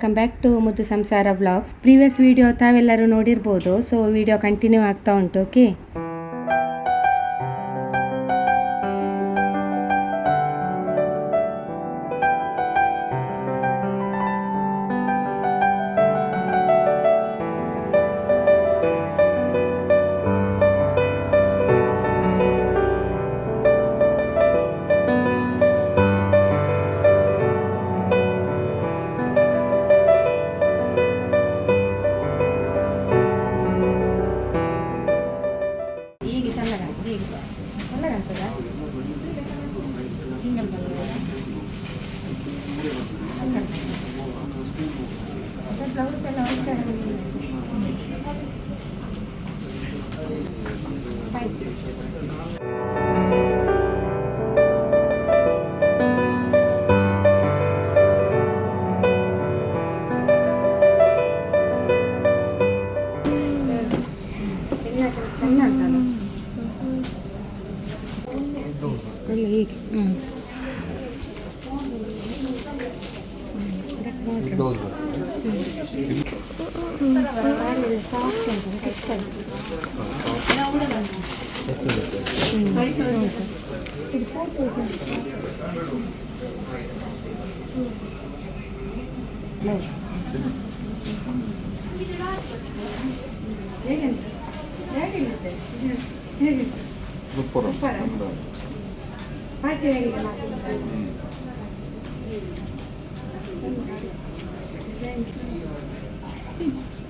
Welcome back to ಮುದ್ದು ಸಂಸಾರ vlogs. Previous video ತಾವೆಲ್ಲರೂ ನೋಡಿರ್ಬೋದು. ಸೊ ವಿಡಿಯೋ ಕಂಟಿನ್ಯೂ ಆಗ್ತಾ ಉಂಟು. ಓಕೆ, ಬ್ಲೌಸ್ ಎಲ್ಲ ಚೆನ್ನ ಉಂಟಲ್ಲ ಹೀಗೆ.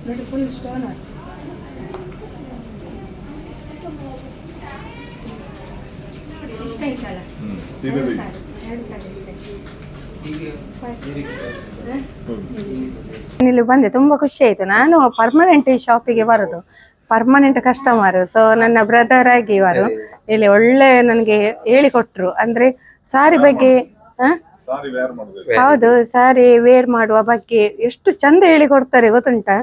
ನೋಡಿ ಫುಲ್ ಸ್ಟೋನ್ ಇಷ್ಟ ಆಯ್ತಲ್ಲ. 2 ಸಾರಿ ಇಷ್ಟ ಇಲ್ಲಿ ಬಂದೆ, ತುಂಬಾ ಖುಷಿ ಆಯ್ತು. ನಾನು ಪರ್ಮನೆಂಟ್ ಈ ಶಾಪಿಗೆ ಬರೋದು, ಪರ್ಮನೆಂಟ್ ಕಸ್ಟಮರ್. ಸೊ ನನ್ನ ಬ್ರದರ್ ಆಗಿ ಇವರು ಇಲ್ಲಿ ಒಳ್ಳೆ ನನಗೆ ಹೇಳಿಕೊಟ್ರು. ಅಂದ್ರೆ ಸಾರಿ ಬಗ್ಗೆ, ಹೌದು, ಸಾರಿ ವೇರ್ ಮಾಡುವ ಬಗ್ಗೆ ಎಷ್ಟು ಚಂದ ಹೇಳಿಕೊಡ್ತಾರೆ ಗೊತ್ತುಂಟಾ.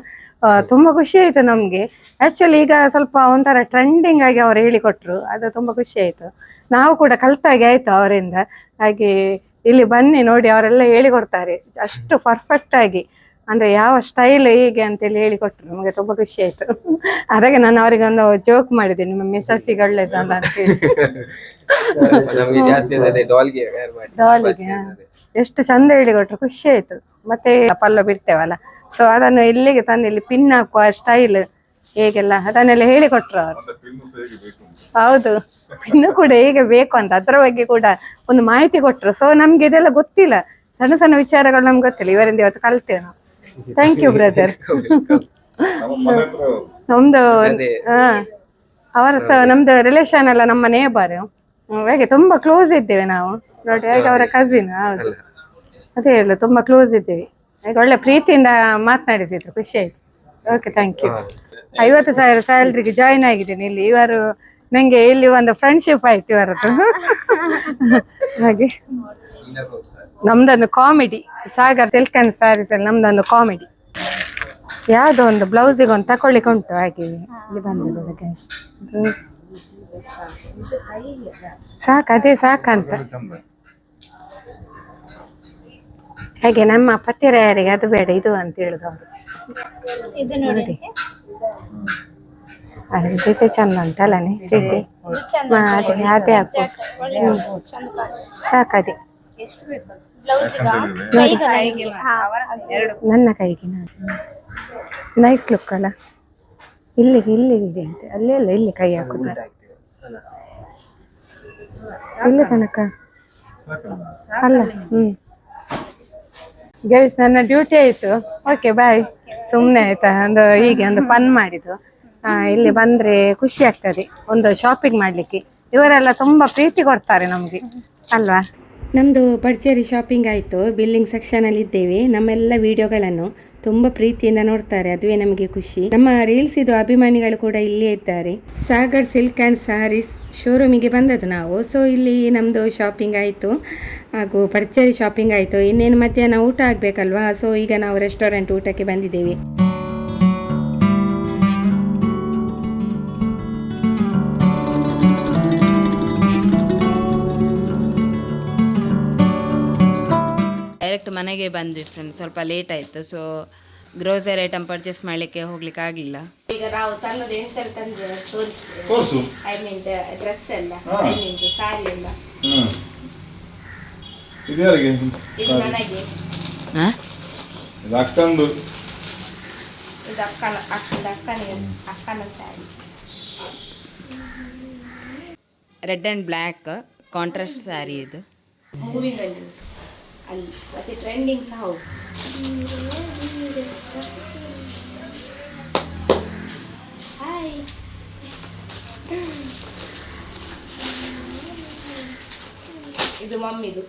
ತುಂಬಾ ಖುಷಿ ಆಯ್ತು ನಮ್ಗೆ. ಆಕ್ಚುಲಿ ಈಗ ಸ್ವಲ್ಪ ಒಂಥರ ಟ್ರೆಂಡಿಂಗ್ ಆಗಿ ಅವ್ರು ಹೇಳಿಕೊಟ್ರು, ಅದು ತುಂಬಾ ಖುಷಿ ಆಯ್ತು. ನಾವು ಕೂಡ ಕಲ್ತಾಗೆ ಆಯ್ತು ಅವರಿಂದ. ಹಾಗೆ ಇಲ್ಲಿ ಬನ್ನಿ ನೋಡಿ, ಅವರೆಲ್ಲ ಹೇಳಿಕೊಡ್ತಾರೆ ಅಷ್ಟು ಪರ್ಫೆಕ್ಟ್ ಆಗಿ. ಅಂದ್ರೆ ಯಾವ ಸ್ಟೈಲ್ ಹೇಗೆ ಅಂತೇಳಿ ಹೇಳಿಕೊಟ್ರು, ನಮಗೆ ತುಂಬಾ ಖುಷಿ ಆಯ್ತು. ಅದಕ್ಕೆ ನಾನು ಅವರಿಗೆ ಒಂದು ಜೋಕ್ ಮಾಡಿದೆ, ನಿಮ್ಮ ಮೆಸಸ್ಸಿಗೆ ಒಳ್ಳೇದಲ್ಲ ಅಂತ ಹೇಳಿ. ಡಾಲಿಗೆ ಎಷ್ಟು ಚಂದ ಹೇಳಿಕೊಟ್ರು, ಖುಷಿ ಆಯ್ತು. ಮತ್ತೆ ಪಲ್ಲ ಬಿಡ್ತೇವಲ್ಲ, ಸೊ ಅದನ್ನು ಇಲ್ಲಿಗೆ ತಂದು ಇಲ್ಲಿ ಪಿನ್ ಹಾಕುವ ಸ್ಟೈಲ್ ಹೇಗೆಲ್ಲ ಅದನ್ನೆಲ್ಲ ಹೇಳಿಕೊಟ್ರು ಅವರು. ಹೌದು, ಪಿನ್ನು ಕೂಡ ಹೇಗೆ ಬೇಕು ಅಂತ ಅದ್ರ ಬಗ್ಗೆ ಕೂಡ ಒಂದು ಮಾಹಿತಿ ಕೊಟ್ರು. ಸೊ ನಮ್ಗೆ ಇದೆಲ್ಲ ಗೊತ್ತಿಲ್ಲ, ಸಣ್ಣ ಸಣ್ಣ ವಿಚಾರಗಳು ನಮ್ಗೆ ಗೊತ್ತಿಲ್ಲ, ಇವರಿಂದ ಇವತ್ತು ಕಲ್ತೇವೆ ನಾವು. Thank you brother. ನಮ್ದು ಅವರ ನಮ್ದು ರಿಲೇಷನ್ ಎಲ್ಲ ನಮ್ಮ ನೇಬರ್, ಹಾಗೆ ತುಂಬಾ ಕ್ಲೋಸ್ ಇದ್ದೇವೆ ನಾವು ನೋಡಿ. ಹಾಗೆ ಅವರ ಕಸಿನ್. ಹೌದು, ಅದೇ ಹೇಳು, ತುಂಬಾ ಕ್ಲೋಸ್ ಇದ್ದೇವೆ. ಹಾಗೆ ಒಳ್ಳೆ ಪ್ರೀತಿಯಿಂದ ಮಾತನಾಡಿಸಿದ್ರು, ಖುಷಿ ಆಯ್ತು. Okay, thank you. 50,000 ಸ್ಯಾಲ್ರಿಗೆ ಜಾಯಿನ್ ಆಗಿದ್ದೇನೆ ಇಲ್ಲಿ. ಇವರು ನಂಗೆ ಇಲ್ಲಿ ಒಂದು ಫ್ರೆಂಡ್ಶಿಪ್ ಆಯ್ತು ಇವರದ್ದು. ಹಾಗೆ ನಮ್ದೊಂದು comedy, Sagar silk and saris ಅಲ್ಲಿ ನಮ್ದೊಂದು ಕಾಮಿಡಿ. ಯಾವ್ದೋ ಒಂದು ಬ್ಲೌಸಿಗೆ ಒಂದು ತಕೊಳ್ಳಿಕ್ಕೆ ಉಂಟು, ಹಾಗೆ ಇಲ್ಲಿ ಬಂದದಕ್ಕೆ ಸಾಕು, ಅದೇ ಸಾಕಂತ. ಹಾಗೆ ನಮ್ಮ ಪತ್ತಿರಾಯರಿಗೆ ಅದು ಬೇಡ ಇದು ಅಂತ ಹೇಳುದು ಅವರು. ಅದ್ರ ಜೊತೆ ಚಂದ ಉಂಟಲ್ಲನೆ ಸಿದ್ದಿ, ಅದೇ ಅದೇ ಹಾಕು ಸಾಕದೆ ನನ್ನ ಕೈಗೆ. ನೈಸ್ ಲುಕ್ ಅಲ್ಲ, ಇಲ್ಲಿಗೆ ಇಲ್ಲಿಗೆ ಅಂತೆ, ಅಲ್ಲೇ ಅಲ್ಲ ಇಲ್ಲಿ ಕೈ ಹಾಕುದು, ಇಲ್ಲಿ ತನಕ ಅಲ್ಲ. ಗೈಸ್, ನನ್ನ ಡ್ಯೂಟಿ ಆಯ್ತು. ಓಕೆ, ಬಾಯ್. ಸುಮ್ಮನೆ ಆಯ್ತಾ, ಒಂದು ಹೀಗೆ ಒಂದು ಫನ್ ಮಾಡಿದ್ದು. ಇಲ್ಲಿ ಬಂದ್ರೆ ಖುಷಿ ಆಗ್ತದೆ ಒಂದು ಶಾಪಿಂಗ್ ಮಾಡ್ಲಿಕ್ಕೆ. ಇವರೆಲ್ಲ ತುಂಬಾ ಪ್ರೀತಿ ಕೊಡ್ತಾರೆ ನಮ್ಗೆ ಅಲ್ವಾ. ನಮ್ಮದು ಭರ್ಜರಿ ಶಾಪಿಂಗ್ ಆಯಿತು. ಬಿಲ್ಲಿಂಗ್ ಸೆಕ್ಷನಲ್ಲಿ ಇದ್ದೇವೆ. ನಮ್ಮೆಲ್ಲ ವಿಡಿಯೋಗಳನ್ನು ತುಂಬ ಪ್ರೀತಿಯಿಂದ ನೋಡ್ತಾರೆ, ಅದುವೇ ನಮಗೆ ಖುಷಿ. ನಮ್ಮ ರೀಲ್ಸ್ ಇದು ಅಭಿಮಾನಿಗಳು ಕೂಡ ಇಲ್ಲೇ ಇದ್ದಾರೆ. ಸಾಗರ್ ಸಿಲ್ಕ್ ಆ್ಯಂಡ್ ಸ್ಯಾರೀಸ್ ಶೋರೂಮಿಗೆ ಬಂದದ್ದು ನಾವು. ಸೊ ಇಲ್ಲಿ ನಮ್ಮದು ಶಾಪಿಂಗ್ ಆಯಿತು, ಹಾಗೂ ಭರ್ಜರಿ ಶಾಪಿಂಗ್ ಆಯಿತು. ಇನ್ನೇನು ಮಧ್ಯಾಹ್ನ ಊಟ ಆಗಬೇಕಲ್ವಾ. ಸೊ ಈಗ ನಾವು ರೆಸ್ಟೋರೆಂಟ್ ಊಟಕ್ಕೆ ಬಂದಿದ್ದೇವೆ. ಮನೆಗೆ ಬಂದ್ವಿ ಫ್ರೆಂಡ್ಸ್, ಸ್ವಲ್ಪ ಲೇಟ್ ಆಯಿತು. ಸೊ ಗ್ರೋಸರಿ ಐಟಮ್ ಪರ್ಚೇಸ್ ಮಾಡಲಿಕ್ಕೆ ಹೋಗ್ಲಿಕ್ಕೆ ಆಗಲಿಲ್ಲ. ಈಗ ನಾವು ತಂದದ್ದು ಎಂತೆಲ್ಲ ತಂದ್ರೆ ತೋರಿಸು. ಐ ಮೀನ್ ಡ್ರೆಸ್ ಎಲ್ಲ, ಐ ಮೀನ್ ಸಾರಿ ಎಲ್ಲ. ಇದು ಯಾರಿಗೆ? ಇದು ನನಗೆ, ಇದು ಅಕ್ಕಂದು. ಇದು ಅಕ್ಕನ sari. Red and black contrast sari ಇದು. ಮೂವಿಂಗ್ ಅಲ್ಲಿ ಮತ್ತೆ ಟ್ರೆಂಡಿಂಗ್ ಸಹ ಹೌದು. ಹಾಯ್, ಇದು ಮಮ್ಮಿದು.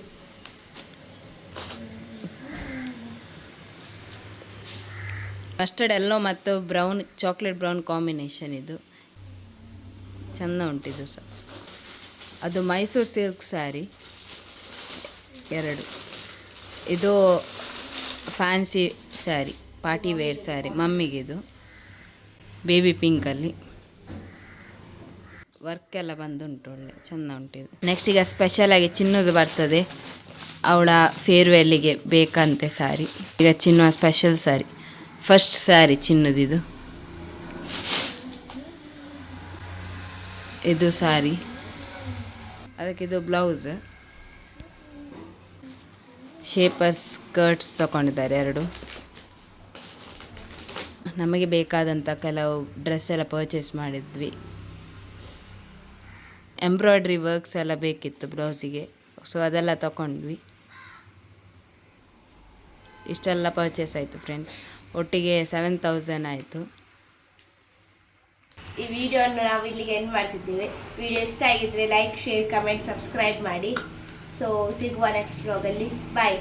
ಮಸ್ಟರ್ಡ್ ಎಲ್ಲೋ ಮತ್ತು ಬ್ರೌನ್, ಚಾಕ್ಲೇಟ್ ಬ್ರೌನ್ ಕಾಂಬಿನೇಷನ್. ಇದು ಚೆಂದ ಉಂಟಿದು ಸಹ. ಅದು ಮೈಸೂರು ಸಿಲ್ಕ್ ಸ್ಯಾರಿ 2. ಇದು fancy sari, party wear sari ಮಮ್ಮಿಗಿದು. ಬೇಬಿ ಪಿಂಕಲ್ಲಿ ವರ್ಕ್ ಎಲ್ಲ ಬಂದುಂಟು, ಒಳ್ಳೆ ಚೆಂದ ಉಂಟಿದು. ನೆಕ್ಸ್ಟ್ ಈಗ ಸ್ಪೆಷಲಾಗಿ ಚಿನ್ನದು ಬರ್ತದೆ, ಅವಳ ಫೇರ್ವೆಲ್ಲಿಗೆ ಬೇಕಂತೆ ಸ್ಯಾರಿ. ಈಗ ಚಿನ್ನುವ ಸ್ಪೆಷಲ್ ಸ್ಯಾರಿ, ಫಸ್ಟ್ ಸ್ಯಾರಿ ಚಿನ್ನದಿದು. ಇದು ಸ್ಯಾರಿ, ಅದಕ್ಕಿದು ಬ್ಲೌಸ್. ಶೇಪರ್ ಸ್ಕರ್ಟ್ಸ್ ತಗೊಂಡಿದ್ದಾರೆ 2. ನಮಗೆ ಬೇಕಾದಂಥ ಕೆಲವು ಡ್ರೆಸ್ ಎಲ್ಲ ಪರ್ಚೇಸ್ ಮಾಡಿದ್ವಿ. ಎಂಬ್ರಾಯ್ಡ್ರಿ ವರ್ಕ್ಸ್ ಎಲ್ಲ ಬೇಕಿತ್ತು ಬ್ಲೌಸಿಗೆ, ಸೊ ಅದೆಲ್ಲ ತಗೊಂಡ್ವಿ. ಇಷ್ಟೆಲ್ಲ ಪರ್ಚೇಸ್ ಆಯಿತು ಫ್ರೆಂಡ್ಸ್, ಒಟ್ಟಿಗೆ 7000 ಆಯಿತು. ಈ ವಿಡಿಯೋನ ನಾವು ಇಲ್ಲಿಗೆ ಎಂಡ್ ಮಾಡ್ತಿದ್ದೇವೆ. ವಿಡಿಯೋ ಇಷ್ಟ ಆಗಿದ್ರೆ ಲೈಕ್, ಶೇರ್, ಕಮೆಂಟ್, ಸಬ್ಸ್ಕ್ರೈಬ್ ಮಾಡಿ. ಸೊ ಸಿಗುವ ನೆಕ್ಸ್ಟ್ ವ್ಲಾಗಲ್ಲಿ. ಬಾಯ್.